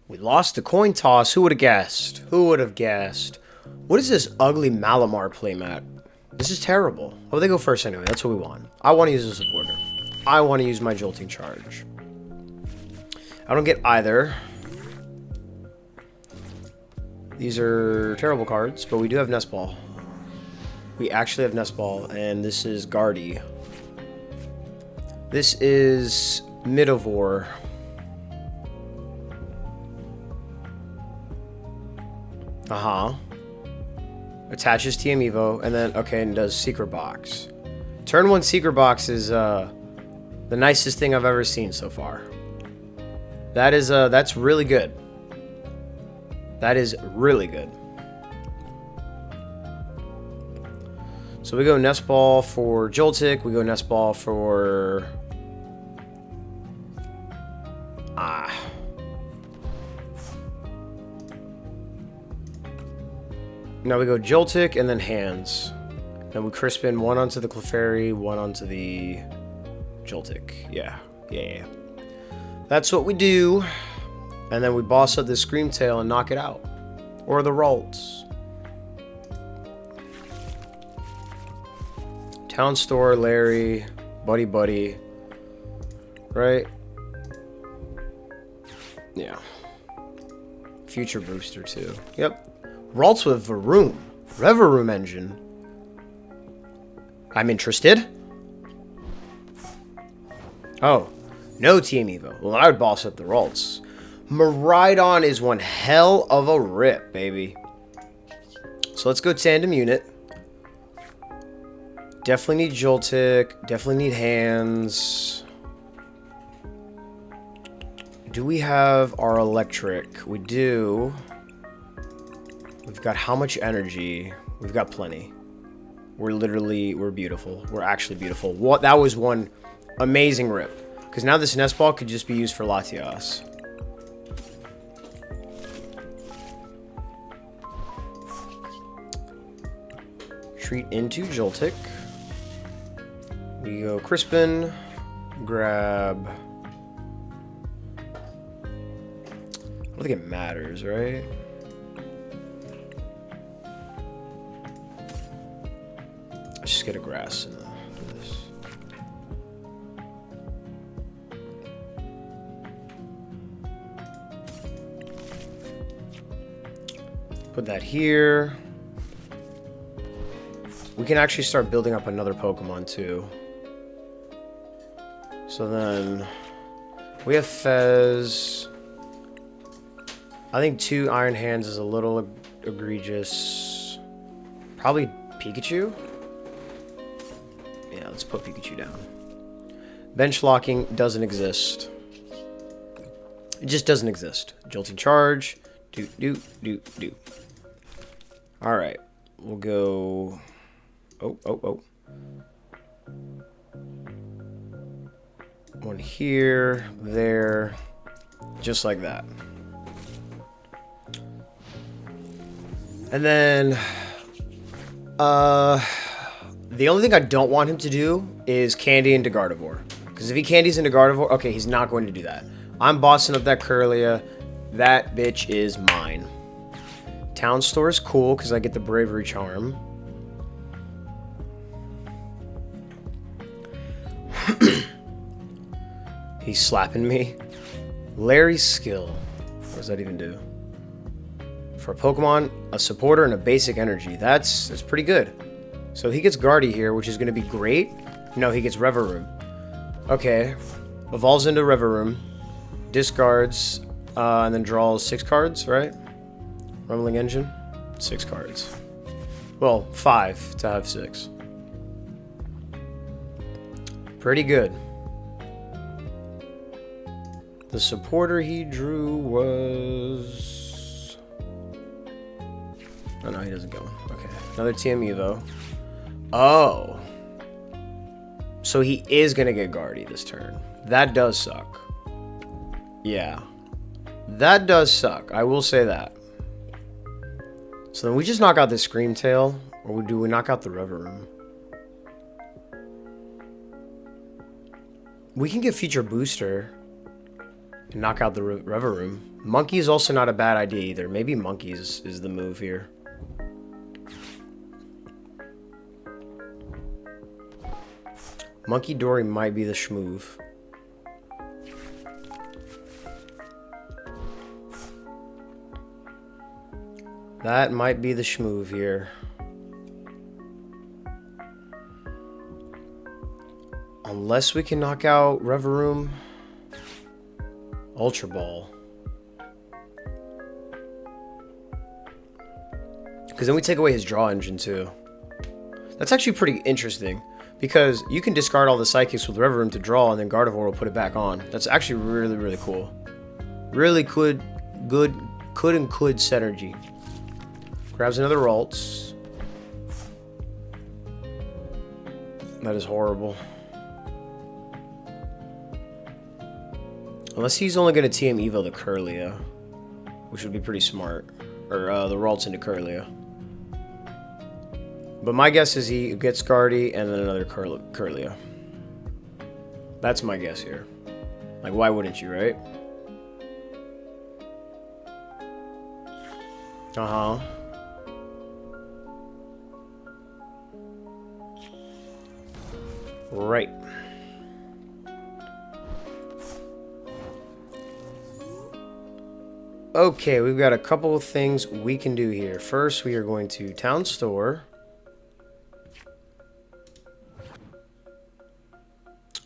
We lost the coin toss. Who would have guessed? Who would have guessed? What is this ugly Malamar playmat? This is terrible. Oh, they go first anyway. That's what we want. I want to use a supporter. I want to use my Jolting Charge. I don't get either. These are terrible cards, but we do have Nest Ball. We actually have Nest Ball, and this is Guardy. This is Midivore. Attaches TM Evo, and then, okay, and does Secret Box. Turn 1 Secret Box is the nicest thing I've ever seen so far. That is, that's really good. That is really good. So we go Nest Ball for Joltik. We go Nest Ball for... Now we go Joltik and then Hands. Then we Crispin one onto the Clefairy, one onto the Joltik. Yeah. That's what we do. And then we boss up the Screamtail and knock it out. Or the Ralts. Town Store, Larry, Buddy. Right? Yeah. Future Booster too. Yep. Ralts with Varoom. Revaroom engine. I'm interested. Oh. No Team Evo. Well, I would boss up the Ralts. Miraidon is one hell of a rip, baby. So let's go Tandem Unit. Definitely need Joltik. Definitely need Hands. Do we have our Electric? We do. We've got how much energy? We've got plenty. We're beautiful. We're actually beautiful. What? That was one amazing rip. Because now this Nest Ball could just be used for Latias. Treat into Joltik. We go Crispin. Grab... I don't think it matters, right? Let's just get a grass and do this. Put that here. We can actually start building up another Pokemon too. So then we have Fez. I think 2 Iron Hands is a little egregious. Probably Pikachu. Yeah, let's put Pikachu down. Bench locking doesn't exist. It just doesn't exist. Jolting Charge. Do. Alright. We'll go... Oh. One here, there. Just like that. And then... the only thing I don't want him to do is candy into Gardevoir. Because if he candies into Gardevoir, okay, he's not going to do that. I'm bossing up that Curlia. That bitch is mine. Town Store is cool because I get the Bravery Charm. He's slapping me. Larry's Skill. What does that even do? For a Pokemon, a supporter, and a basic energy. That's pretty good. So he gets Guardy here, which is going to be great. No, he gets Revaroom. Okay. Evolves into Revaroom. Discards. And then draws 6 cards, right? Rumbling Engine. 6 cards. Well, 5 to have 6. Pretty good. The supporter he drew was... Oh, no, he doesn't go. Okay. Another TM Evo. Oh. So he is going to get Guardy this turn. That does suck. Yeah. That does suck. I will say that. So then we just knock out this Screamtail. Or do we knock out the Revaroom? We can get Future Booster. And knock out the Rever Room. Monkey is also not a bad idea either. Maybe monkeys is the move here. Monkey Dory might be the schmoove. That might be the schmoove here. Unless we can knock out Rever Room. Ultra Ball. Because then we take away his draw engine too. That's actually pretty interesting. Because you can discard all the psychics with Rever Room to draw, and then Gardevoir will put it back on. That's actually really, really cool. Really could synergy. Grabs another Ralts. That is horrible. Unless he's only going to TM Evo the Kirlia, which would be pretty smart. Or the Ralts into Kirlia. But my guess is he gets Guardy and then another Kirlia. That's my guess here. Like, why wouldn't you, right? Uh-huh. Right. Okay, we've got a couple of things we can do here. First, we are going to Town Store.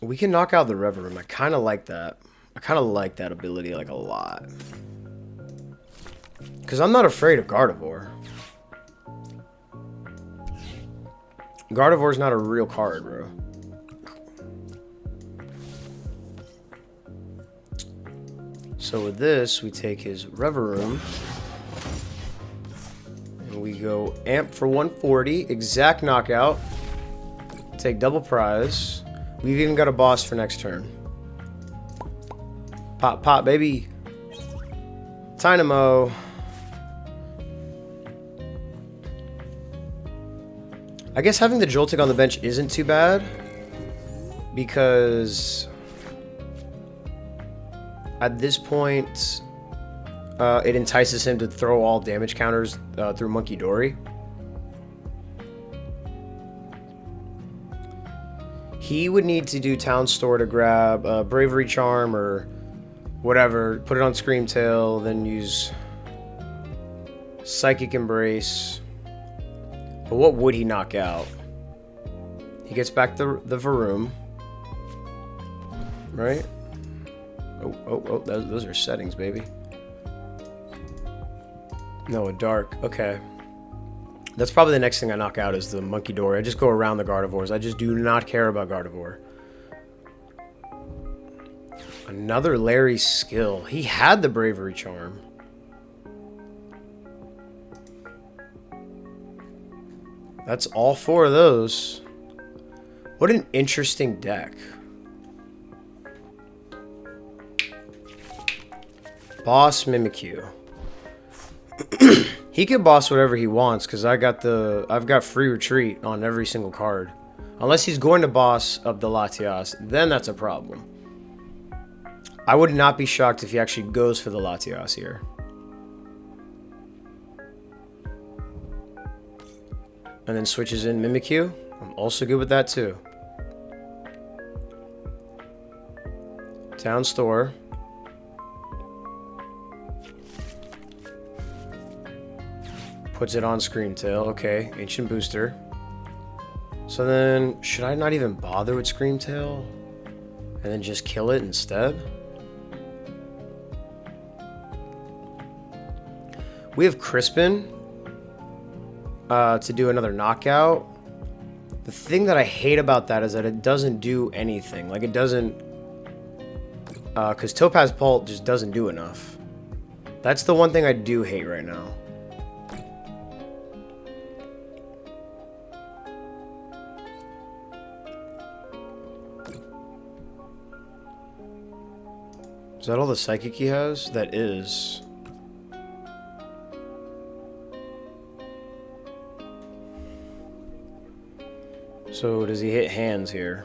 We can knock out the Rever Room. I kind of like that. I kind of like that ability, like, a lot. Because I'm not afraid of Gardevoir. Gardevoir's not a real card, bro. So with this, we take his Rever Room. And we go Amp for 140. Exact knockout. Take double prize. We've even got a boss for next turn. Pop, pop, baby. Dynamo. I guess having the Joltik on the bench isn't too bad. Because at this point, it entices him to throw all damage counters through Monkey Dory. He would need to do Town Store to grab Bravery Charm or whatever, put it on Scream Tail, then use Psychic Embrace. But what would he knock out? He gets back the Varoom. Right? Oh, those are settings, baby. No, a Dark. Okay. That's probably the next thing I knock out is the Monkey Dory. I just go around the Gardevoirs. I just do not care about Gardevoir. Another Larry skill. He had the Bravery Charm. That's all 4 of those. What an interesting deck. Boss Mimikyu. He can boss whatever he wants because I've got free retreat on every single card. Unless he's going to boss up the Latias, then that's a problem. I would not be shocked if he actually goes for the Latias here. And then switches in Mimikyu. I'm also good with that too. Town Store. Puts it on Scream Tail. Okay, Ancient Booster. So then, should I not even bother with Scream Tail? And then just kill it instead? We have Crispin to do another knockout. The thing that I hate about that is that it doesn't do anything. Like, it doesn't... because Topaz Pult just doesn't do enough. That's the one thing I do hate right now. Is that all the Psychic he has? That is. So does he hit hands here?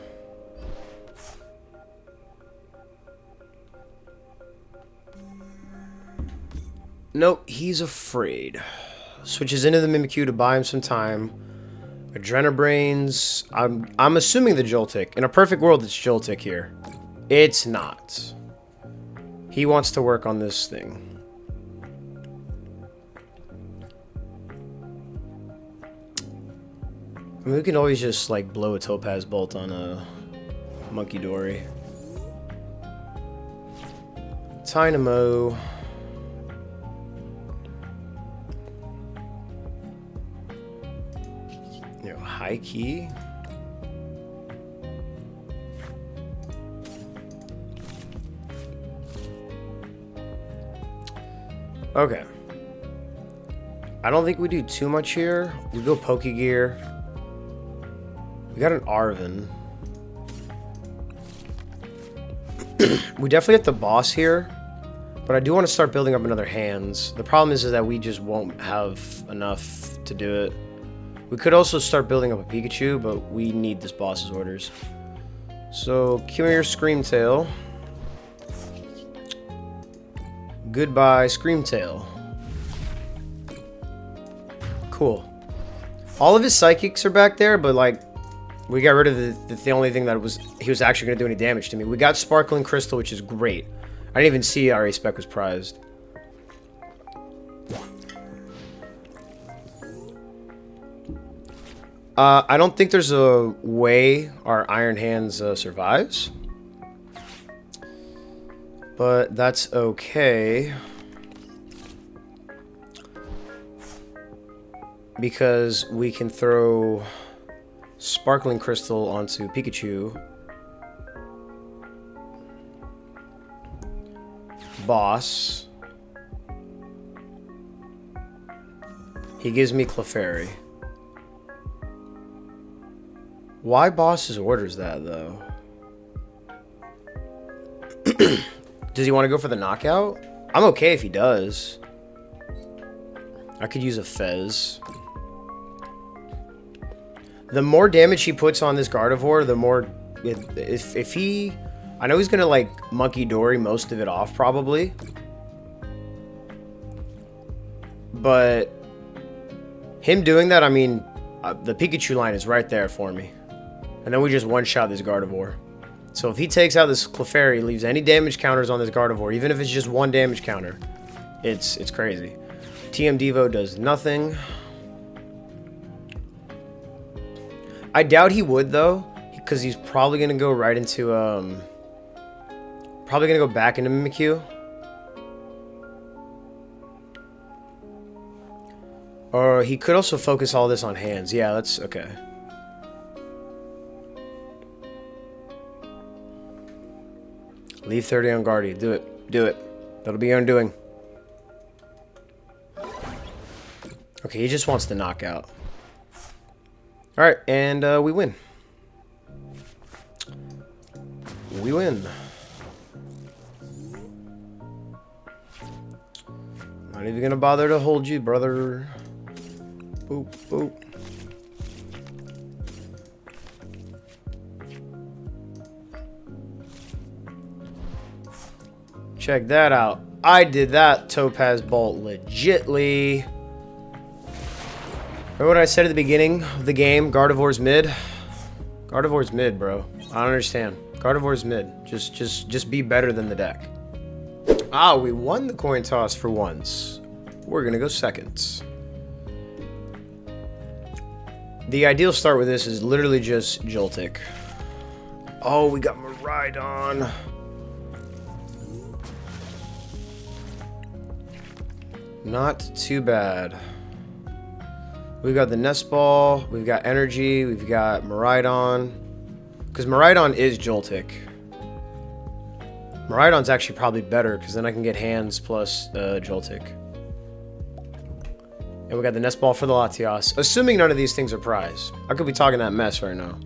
Nope, he's afraid. Switches into the Mimikyu to buy him some time. Adrenabrains. I'm assuming the Joltik. In a perfect world, it's Joltik here. It's not. He wants to work on this thing. I mean, we can always just, like, blow a Topaz Bolt on a Monkey Dory. Dynamo. You know, high key. Okay. I don't think we do too much here. We go Pokegear. We got an Arven. We definitely get the boss here, but I do want to start building up another hands. The problem is that we just won't have enough to do it. We could also start building up a Pikachu, but we need this boss's orders. So, come here, Screamtail. Goodbye, Screamtail. Cool. All of his psychics are back there, but like, we got rid of the only thing that he was actually going to do any damage to me. We got Sparkling Crystal, which is great. I didn't even see our A-Spec was prized. I don't think there's a way our Iron Hands survives. But that's okay. Because we can throw Sparkling Crystal onto Pikachu. Boss. He gives me Clefairy. Why Boss's orders that, though? Does he want to go for the knockout? I'm okay if he does. I could use a Fez. The more damage he puts on this Gardevoir, the more... If he... I know he's going to, like, Monkey Dory most of it off, probably. But... him doing that, I mean... the Pikachu line is right there for me. And then we just one-shot this Gardevoir. So if he takes out this Clefairy, leaves any damage counters on this Gardevoir, even if it's just one damage counter, it's crazy. TM Devo does nothing. I doubt he would, though, because he's probably going to go right into, probably going to go back into Mimikyu. Or he could also focus all this on hands. Yeah, that's okay. Leave 30 on Guardy. Do it. Do it. That'll be your undoing. Okay, he just wants to knock out. Alright, and we win. We win. Not even gonna bother to hold you, brother. Boop, boop. Check that out. I did that Topaz Bolt legitly. Remember what I said at the beginning of the game? Gardevoir's mid? Gardevoir's mid, bro. I don't understand. Gardevoir's mid. Just be better than the deck. Ah, we won the coin toss for once. We're gonna go seconds. The ideal start with this is literally just Joltik. Oh, we got Miraidon. Not too bad. We've got the Nest Ball, we've got Energy, we've got Miraidon. Because Miraidon is Joltik. Miraidon's actually probably better, because then I can get hands plus Joltik. And we got the Nest Ball for the Latias. Assuming none of these things are prized. I could be talking that mess right now.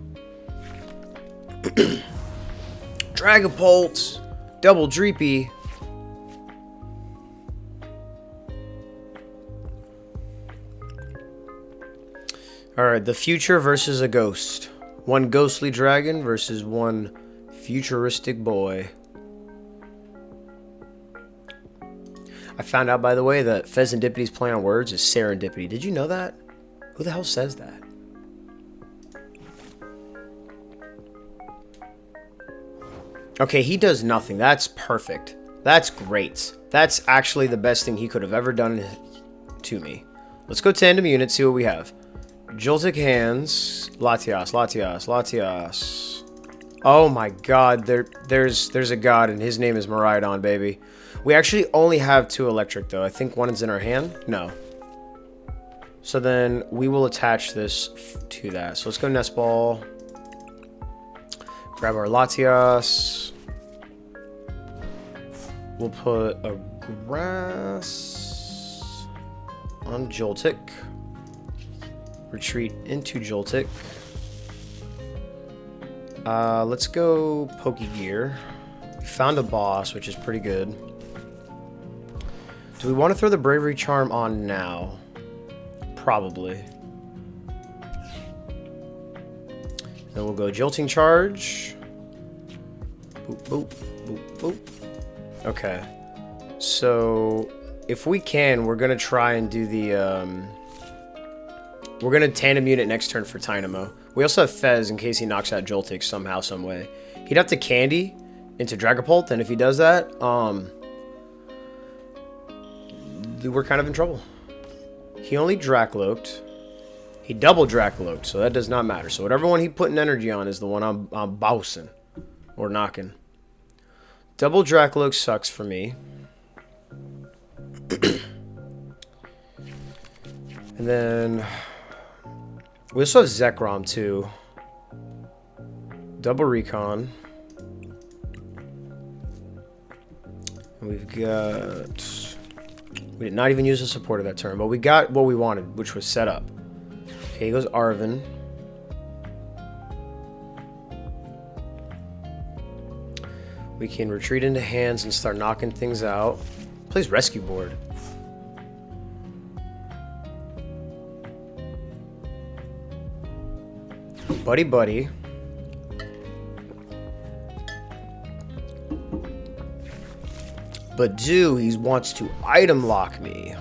Dragapult, Double Dreepy. Alright, the future versus a ghost. One ghostly dragon versus one futuristic boy. I found out, by the way, that Pheasandipity's play on words is serendipity. Did you know that? Who the hell says that? Okay, he does nothing. That's perfect. That's great. That's actually the best thing he could have ever done to me. Let's go tandem unit, see what we have. Joltik hands. Latias, Latias, Latias. Oh my god, there's a god, and his name is Miraidon, baby. We actually only have 2 electric, though. I think one is in our hand? No. So then we will attach this to that. So let's go Nest Ball. Grab our Latias. We'll put a grass on Joltik. Retreat into Joltik. Let's go Pokegear. We found a boss, which is pretty good. Do we want to throw the Bravery Charm on now? Probably. Then we'll go Jolting Charge. Boop, boop, boop, boop. Okay. So, if we can, we're going to try and do the... we're going to tandem unit next turn for Tynamo. We also have Fez in case he knocks out Joltik somehow, some way. He'd have to Candy into Dragapult, and if he does that, we're kind of in trouble. He only Dracloaked. He double Dracloaked, so that does not matter. So whatever one he putting energy on is the one I'm bouncing or knocking. Double Dracloak sucks for me. And then we also have Zekrom too. Double Recon. And we've got... We did not even use the support of that turn, but we got what we wanted, which was set up. Okay, he goes Arven. We can retreat into hands and start knocking things out. Plays Rescue Board. Buddy Buddy. But he wants to item lock me.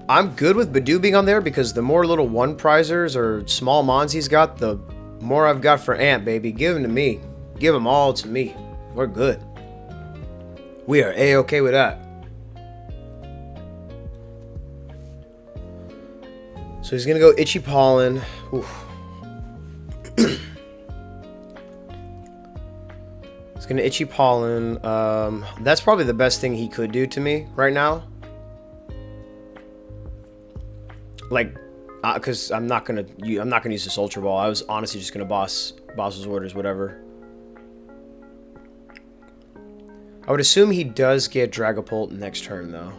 I'm good with Badoo being on there because the more little one prizers or small mons he's got, the more I've got for Ant, baby. Give them to me. Give them all to me. We're good. We are A-okay with that. So he's going to go Itchy Pollen. Oof. He's going to Itchy Pollen. That's probably the best thing he could do to me right now. Like, because I'm not gonna use this Ultra Ball. I was honestly just gonna boss's orders, whatever. I would assume he does get Dragapult next turn though,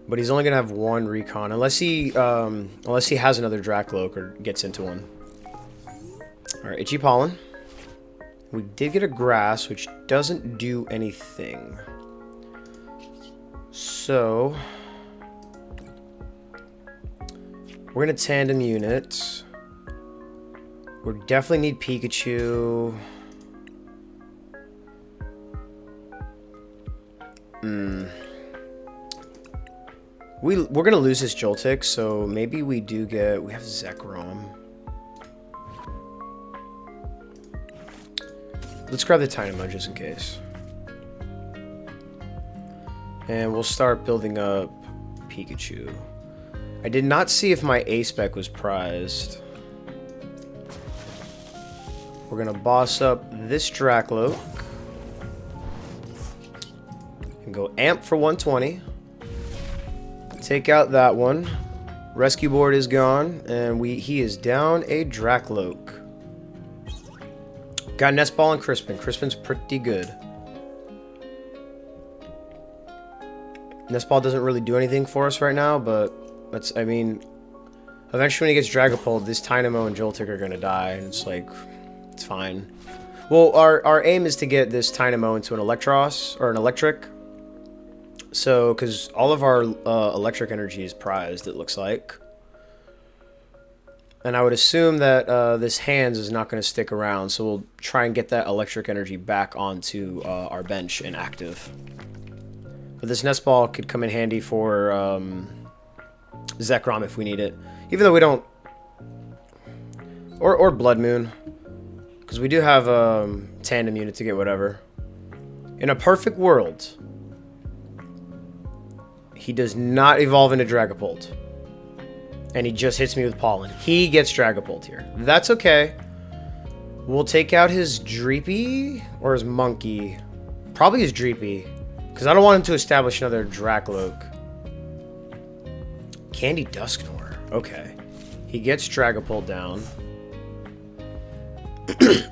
but he's only gonna have 1 Recon unless he has another Dracloak or gets into one. All right, Itchy Pollen. We did get a Grass, which doesn't do anything. So we're gonna tandem unit. We definitely need Pikachu. We're gonna lose this Joltik, so maybe we do get. We have Zekrom. Let's grab the Dynamo just in case. And we'll start building up Pikachu. I did not see if my A-Spec was prized. We're going to boss up this Dracloak. And go Amp for 120. Take out that one. Rescue Board is gone. And he is down a Dracloak. Got Nest Ball and Crispin. Crispin's pretty good. Nest Ball doesn't really do anything for us right now, but I mean, eventually when he gets Dragapult, this Tynamo and Joltik are going to die, and it's like, it's fine. Well, our aim is to get this Tynamo into an Electros, or an Electric. So, because all of our electric energy is prized, it looks like. And I would assume that this hands is not going to stick around, so we'll try and get that electric energy back onto our bench and active. But this nest ball could come in handy for Zekrom if we need it. Even though we don't... Or Blood Moon. Because we do have a tandem unit to get whatever. In a perfect world, he does not evolve into Dragapult. And he just hits me with Pollen. He gets Dragapult here. That's okay. We'll take out his Dreepy or his Monkey. Probably his Dreepy. Because I don't want him to establish another Dracloak. Candy Dusknoir. Okay. He gets Dragapult down.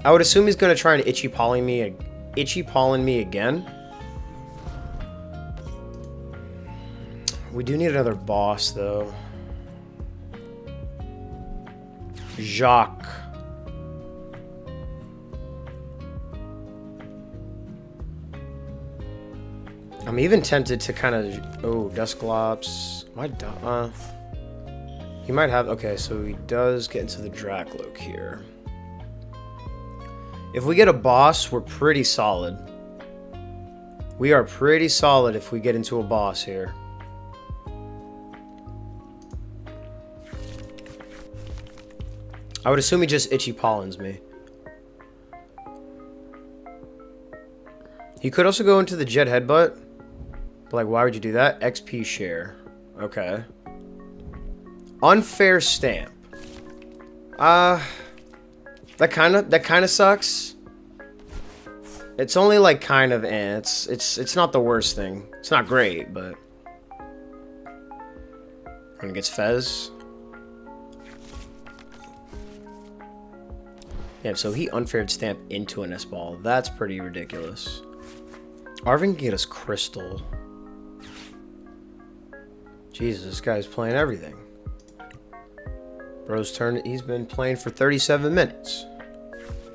I would assume he's going to try and Itchy Pollen me again. We do need another boss, though. Jacques. I'm even tempted to kind of... Oh, Dusclops. He might have... Okay, so he does get into the Dracloak here. If we get a boss, we're pretty solid. We are pretty solid if we get into a boss here. I would assume he just Itchy Pollens me. He could also go into the Jet Headbutt. But, like, why would you do that? XP share. Okay. Unfair Stamp. That kind of sucks. It's only, like, kind of, it's not the worst thing. It's not great, but... When it gets Fez. Yeah, so he unfaired Stamp into an S-Ball. That's pretty ridiculous. Arvin can get us Crystal. Jesus, this guy's playing everything. Bro's turn. He's been playing for 37 minutes.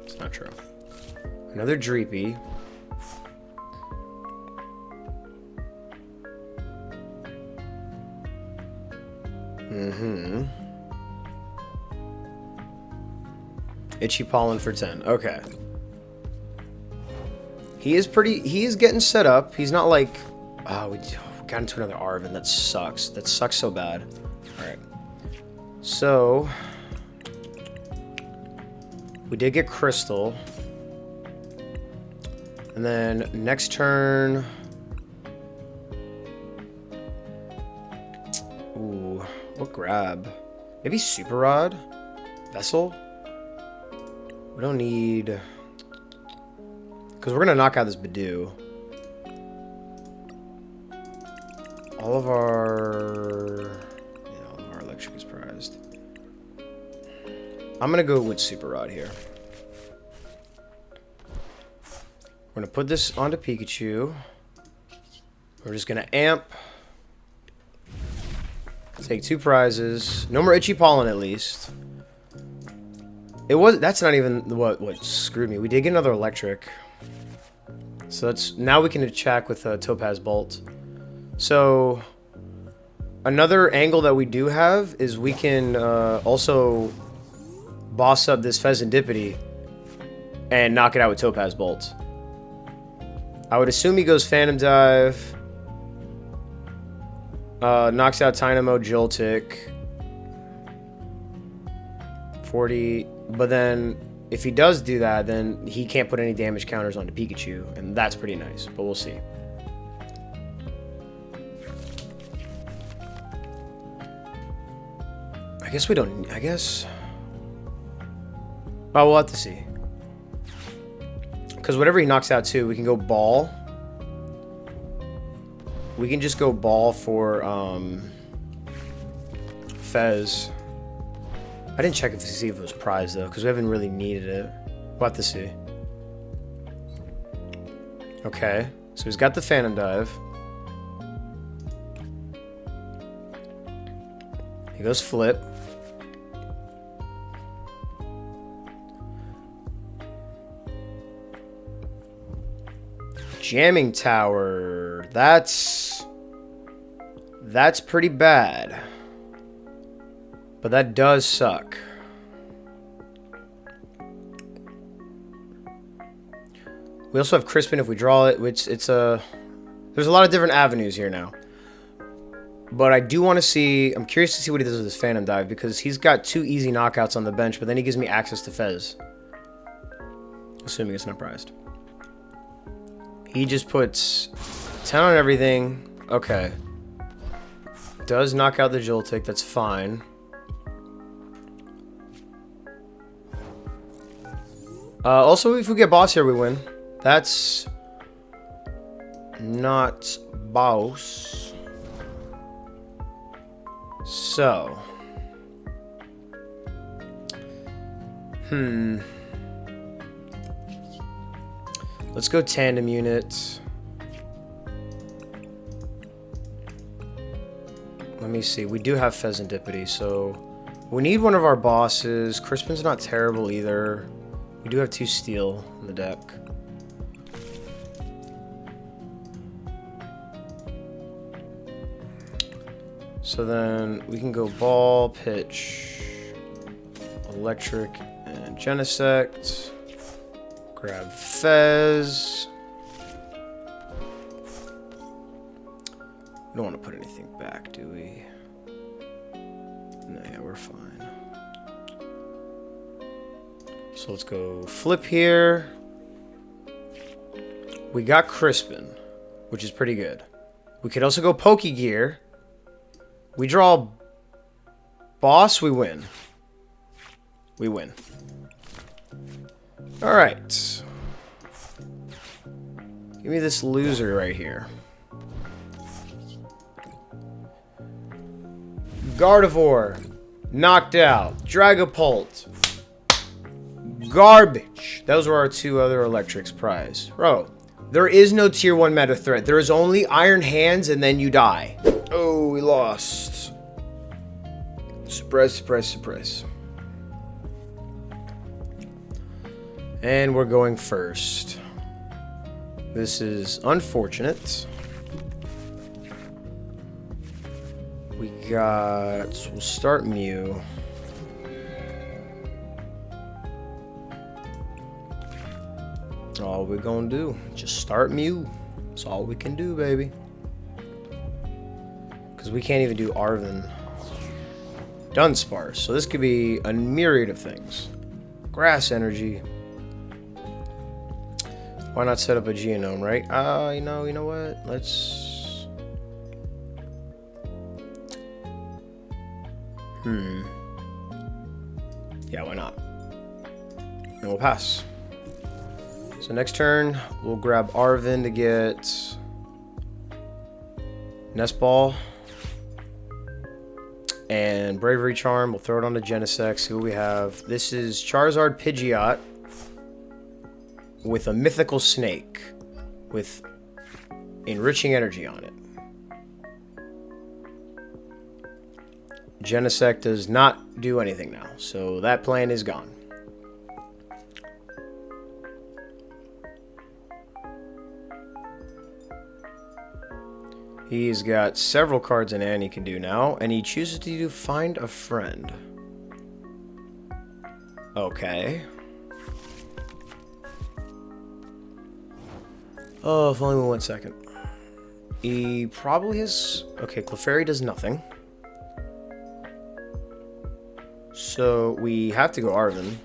It's not true. Another Dreepy. Itchy Pollen for 10. Okay. He is getting set up. He's not like... Oh, we got into another Arvin. That sucks. That sucks so bad. Alright. So... We did get Crystal. And then next turn... Ooh, what grab? Maybe Super Rod? Vessel? We don't need... Because we're going to knock out this Bidoof. All of our electric is prized. I'm going to go with Super Rod here. We're going to put this onto Pikachu. We're just going to amp. Take 2 prizes. No more Itchy Pollen at least. That's not even what screwed me. We did get another electric. So that's now we can attack with Topaz Bolt. So another angle that we do have is we can also boss up this Pheasantipity and knock it out with Topaz Bolt. I would assume he goes Phantom Dive, knocks out Dynamo Joltik, 40. But then, if he does do that, then he can't put any damage counters onto Pikachu, and that's pretty nice, but we'll see. I guess we don't... Oh, we'll have to see. Because whatever he knocks out too, we can go Ball. We can just go Ball for, Fez. I didn't check to see if it was prized, though, because we haven't really needed it. We'll have to see. Okay, so he's got the Phantom Dive. He goes Flip. Jamming Tower. That's pretty bad. But that does suck. We also have Crispin if we draw it, which it's a... There's a lot of different avenues here now. But I do want to see... I'm curious to see what he does with his Phantom Dive, because he's got 2 easy knockouts on the bench, but then he gives me access to Fez. Assuming it's not prized. He just puts 10 on everything. Okay. Does knock out the Joltik. That's fine. Also, if we get boss here, we win. That's not boss. So. Let's go tandem unit. Let me see. We do have Pheasantipity, so we need one of our bosses. Crispin's not terrible either. We do have 2 steel in the deck. So then we can go ball, pitch, electric, and Genesect. Grab Fez. We don't want to put anything back, do we? No, yeah, we're fine. So let's go flip here. We got Crispin, which is pretty good. We could also go Pokegear. We draw boss, we win. We win. Alright. Give me this loser right here. Gardevoir. Knocked out. Dragapult. Garbage. Those were our 2 other electrics prize. Bro, there is no tier 1 meta threat. There is only Iron Hands and then you die. Oh, we lost. Suppress, suppress, suppress. And we're going first. This is unfortunate. We got... We'll start Mew. All we're gonna do. Just start Mew. That's all we can do, baby. Because we can't even do Arven. Dunsparce. So this could be a myriad of things. Grass Energy. Why not set up a Geonome, right? You know what? Let's... Yeah, why not? And we'll pass. So next turn, we'll grab Arven to get... Nest Ball. And Bravery Charm. We'll throw it on to Genesect. See what we have. This is Charizard Pidgeot. With a mythical snake with enriching energy on it. Genesect does not do anything now, so that plan is gone. He's got several cards in hand he can do now, and he chooses to do Find a Friend. Okay. Oh, if only 1 second. He probably has... Okay, Clefairy does nothing. So, we have to go Arven.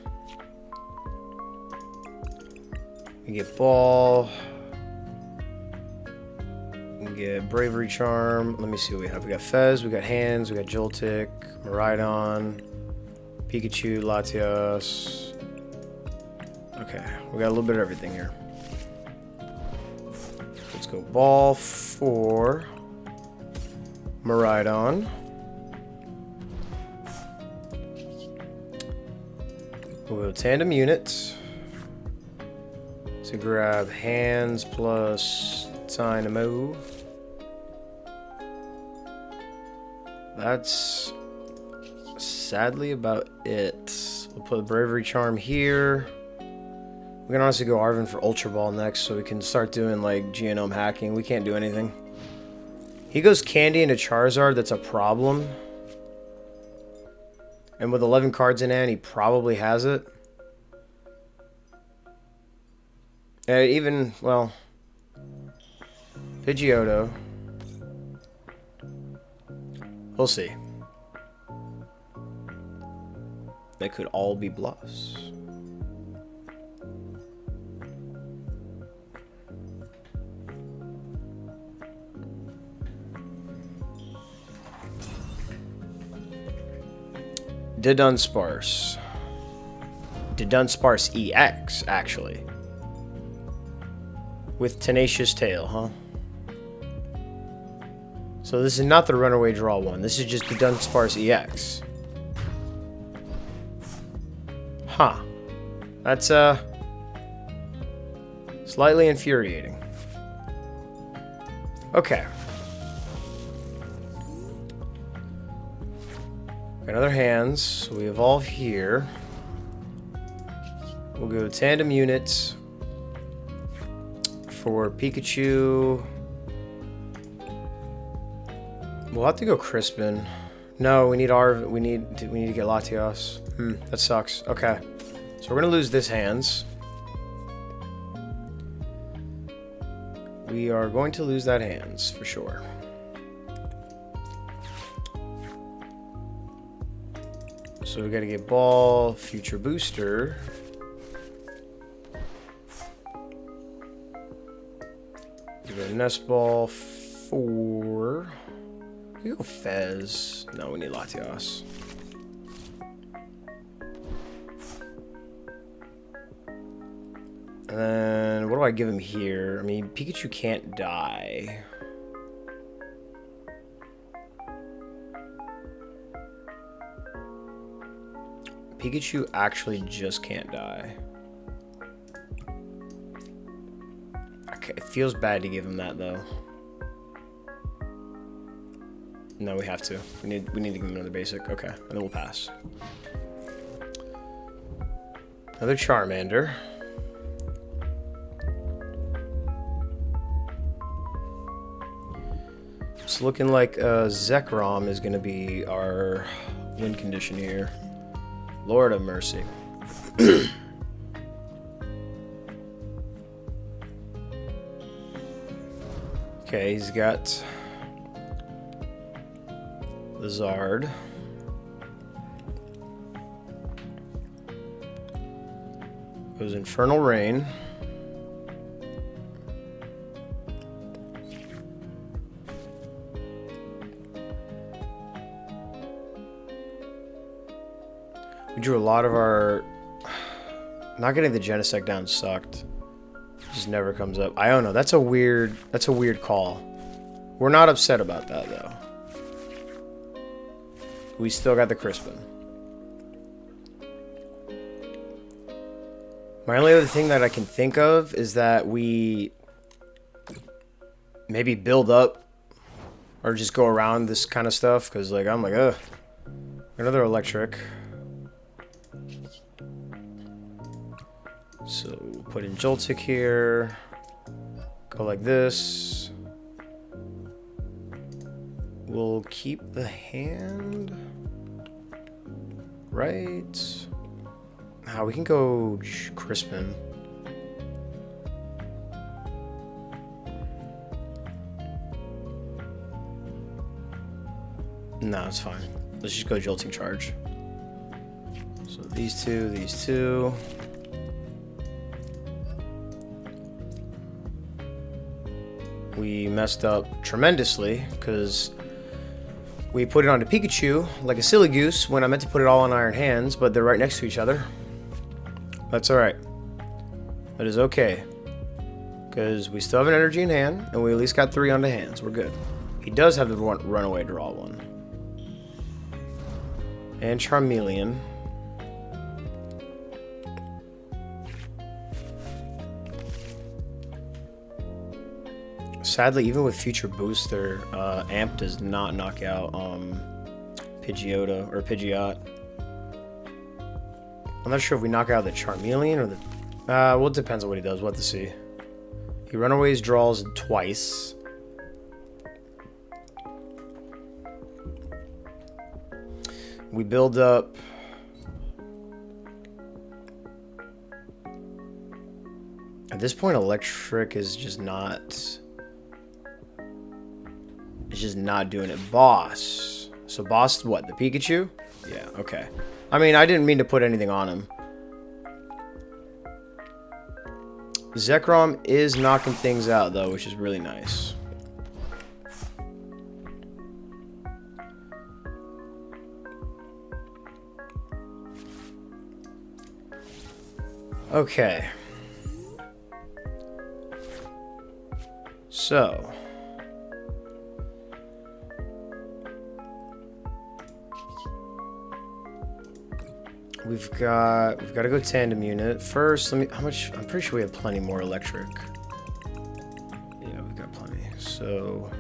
We get Ball. We get Bravery Charm. Let me see what we have. We got Fez, we got Hands, we got Joltik, Miraidon, Pikachu, Latios. Okay, we got a little bit of everything here. Let's go Ball for Miraidon. We'll go Tandem Unit to grab Hands plus Dynamo. That's sadly about it. We'll put Bravery Charm here. We can honestly go Arven for Ultra Ball next so we can start doing like Geonome hacking. We can't do anything. He goes Candy into Charizard, that's a problem. And with 11 cards in hand, he probably has it. Even, well, Pidgeotto. We'll see. They could all be bluffs. Dunsparce. Dunsparce EX, actually. With Tenacious Tail, huh? So this is not the Runaway Draw one. This is just the Dunsparce EX. Huh. That's, slightly infuriating. Okay. Another hands. So we evolve here. We'll go tandem units for Pikachu. We'll have to go Crispin. No, we need we need to get Latios. That sucks. Okay. So we're gonna lose this hands. We are going to lose that hands for sure. So we gotta get ball, future booster. We got a nest ball 4. We go Fez. No, we need Latios. And then what do I give him here? I mean, Pikachu can't die. Pikachu actually just can't die. Okay, it feels bad to give him that though. No, we have to. We need to give him another basic. Okay, and then we'll pass. Another Charmander. It's looking like Zekrom is going to be our win condition here. Lord of mercy. Okay, he's got the Zard. Goes Infernal Rain. We drew a lot of our... Not getting the Genesect down sucked. Just never comes up. I don't know. That's a weird call. We're not upset about that though. We still got the Crispin. My only other thing that I can think of is that we maybe build up or just go around this kind of stuff, because like I'm like, ugh. Another electric. So put in Joltik here. Go like this. We'll keep the hand. Right. We can go Crispin. No, it's fine. Let's just go Jolting Charge. So these two. We messed up tremendously because we put it onto Pikachu like a silly goose when I meant to put it all on Iron Hands, but they're right next to each other. That's alright. That is okay. Because we still have an energy in hand, and we at least got 3 onto hands. We're good. He does have the runaway draw one. And Charmeleon. Sadly, even with Future Booster, Amp does not knock out Pidgeotto or Pidgeot. I'm not sure if we knock out the Charmeleon or the... well, it depends on what he does. We'll have to see. He runaways draws twice. We build up... At this point, electric is just not... It's just not doing it. Boss. So boss, what? The Pikachu? Yeah, okay. I mean, I didn't mean to put anything on him. Zekrom is knocking things out, though, which is really nice. Okay. So... We've got to go tandem unit. First, let me, how much, I'm pretty sure we have plenty more electric. Yeah, we've got plenty. So...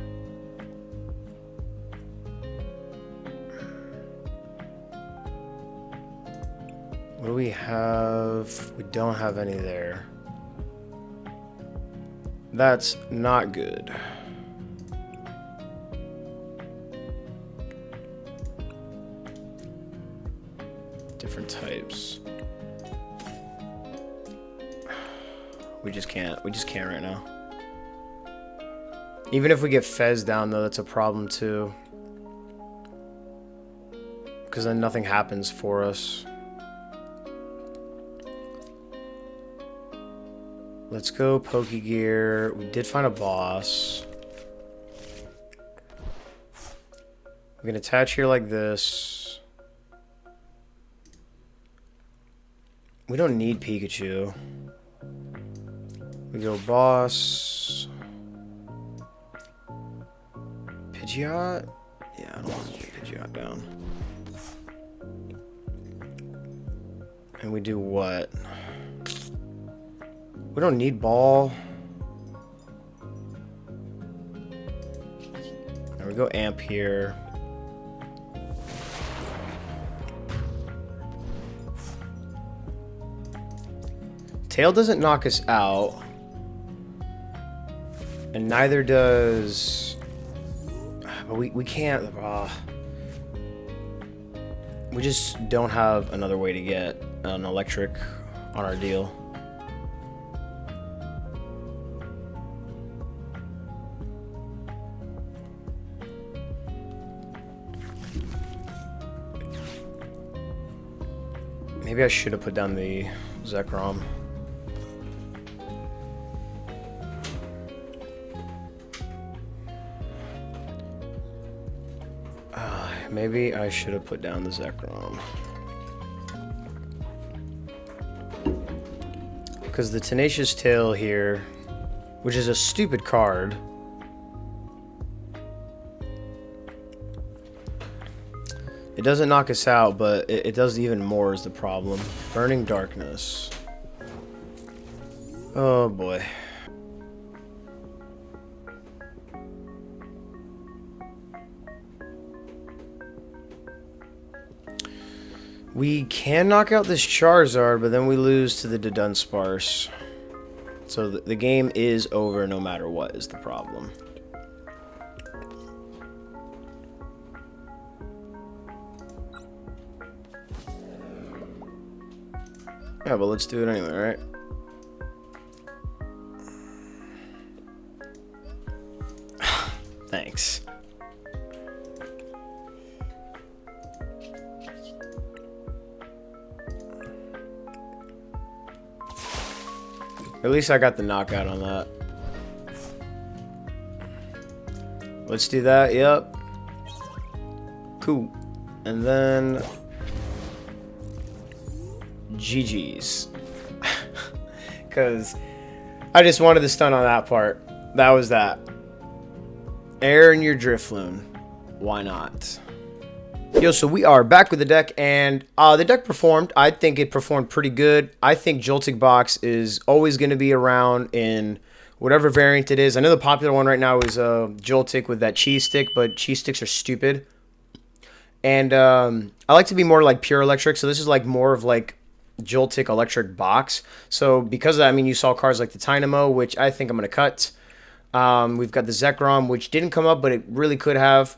What do we have? We don't have any there. That's not good. Different types. We just can't right now. Even if we get Fez down, though, that's a problem too. Because then nothing happens for us. Let's go Pokegear. We did find a boss. We can attach here like this. We don't need Pikachu. We go boss. Pidgeot? Yeah, I don't want to get Pidgeot down. And we do what? We don't need ball. There we go, amp here. Tail doesn't knock us out. And neither does... But we can't... we just don't have another way to get an electric on our deal. Maybe I should have put down the Zekrom. Maybe I should have put down the Zekrom. Because the Tenacious Tail here, which is a stupid card, it doesn't knock us out, but it does even more is the problem. Burning Darkness. Oh boy. We can knock out this Charizard, but then we lose to the Dunsparce. So the game is over no matter what is the problem. Yeah, but let's do it anyway, right? Thanks. At least I got the knockout on that. Let's do that, yep. Cool. And then... GG's. Because I just wanted the stun on that part. That was that. Air in your Drifloon. Why not? Yo, so we are back with the deck, and the deck performed. I think it performed pretty good. I think Joltik Box is always going to be around in whatever variant it is. I know the popular one right now is Joltik with that cheese stick, but cheese sticks are stupid. And I like to be more like pure electric, so this is like more of like Joltik electric box. So because of that, I mean, you saw cards like the Tynamo, which I think I'm going to cut. We've got the Zekrom, which didn't come up, but it really could have.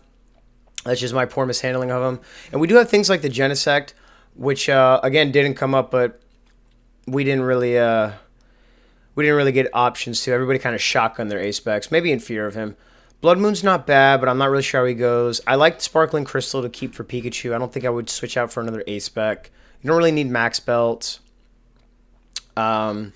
That's just my poor mishandling of them. And we do have things like the Genesect, which, again, didn't come up, but we didn't really we didn't really get options to. Everybody kind of shotgunned their A-Specs, maybe in fear of him. Blood Moon's not bad, but I'm not really sure how he goes. I like Sparkling Crystal to keep for Pikachu. I don't think I would switch out for another A-Spec. You don't really need Max Belt. But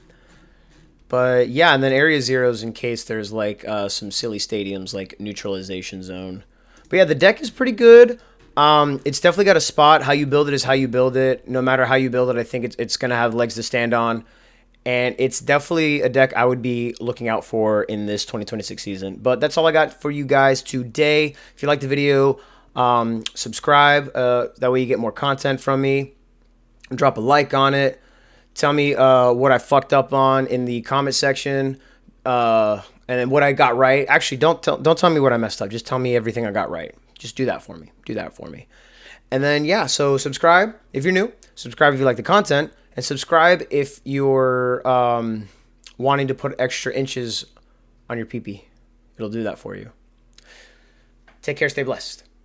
yeah, and then Area Zeros in case there's like some silly stadiums like Neutralization Zone. But yeah, the deck is pretty good. It's definitely got a spot. How you build it is how you build it. No matter how you build it, I think it's going to have legs to stand on. And it's definitely a deck I would be looking out for in this 2026 season. But that's all I got for you guys today. If you liked the video, subscribe. That way you get more content from me. Drop a like on it. Tell me what I fucked up on in the comment section. And then what I got right. Actually, don't tell me what I messed up. Just tell me everything I got right. Just do that for me. Do that for me. And then, yeah, so subscribe if you're new. Subscribe if you like the content. And subscribe if you're wanting to put extra inches on your pee-pee. It'll do that for you. Take care. Stay blessed.